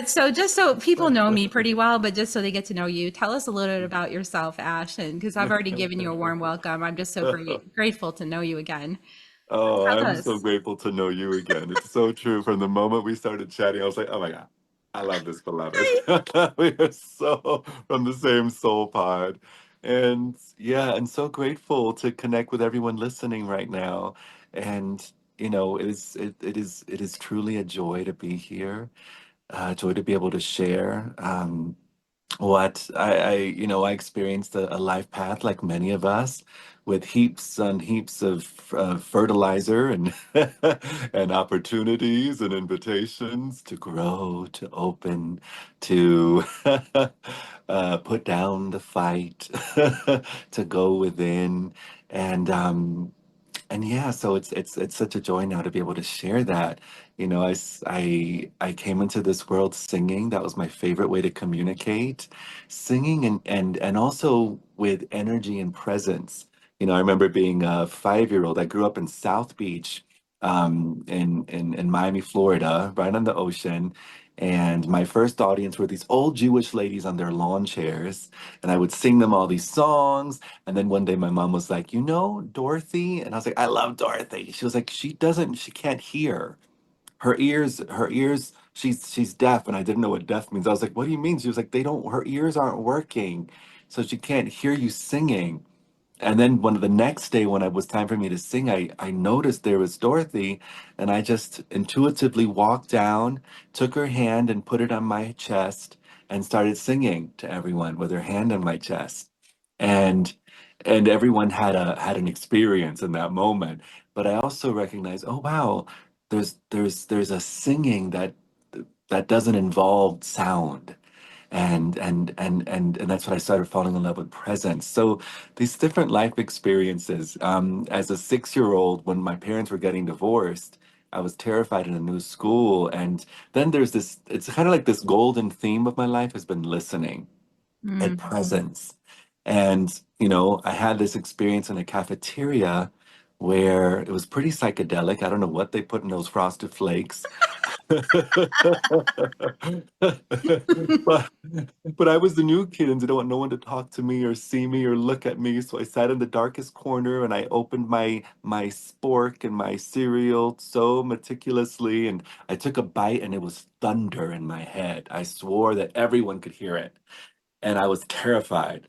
So just so people know me pretty well, but just so they get to know you, tell us a little bit about yourself, Ash, and because I've already given you a warm welcome, I'm just so grateful to know you again. Oh, Tell I'm so us. grateful to know you again. It's so true. From the moment we started chatting, I was like, oh my God, I love this beloved. We are so from the same soul pod. And yeah, and so grateful to connect with everyone listening right now. And it is truly a joy to be here, joy to be able to share. What I experienced a life path like many of us, with heaps and heaps of fertilizer and and opportunities and invitations to grow, to open, to put down the fight, to go within, and yeah, so it's such a joy now to be able to share that. I came into this world singing. That was my favorite way to communicate, singing and also with energy and presence. I remember being a 5-year-old. I grew up in South Beach, in Miami, Florida, right on the ocean. And my first audience were these old Jewish ladies on their lawn chairs, and I would sing them all these songs. And then one day my mom was like, Dorothy? And I was like, I love Dorothy. She was like, she can't hear. Her ears, she's deaf. And I didn't know what deaf means. I was like, what do you mean? She was like, her ears aren't working. So she can't hear you singing. And then the next day when it was time for me to sing, I noticed there was Dorothy, and I just intuitively walked down, took her hand and put it on my chest, and started singing to everyone with her hand on my chest. And everyone had an experience in that moment. But I also recognized, oh wow, there's a singing that doesn't involve sound, and that's when I started falling in love with presence. So these different life experiences. As a 6-year-old, when my parents were getting divorced, I was terrified in a new school. And then there's this. It's kind of like this golden theme of my life has been listening and Mm. presence. And I had this experience in a cafeteria where it was pretty psychedelic. I don't know what they put in those frosted flakes. but I was the new kid and didn't want no one to talk to me or see me or look at me. So I sat in the darkest corner and I opened my spork and my cereal so meticulously, and I took a bite and it was thunder in my head. I swore that everyone could hear it, and I was terrified.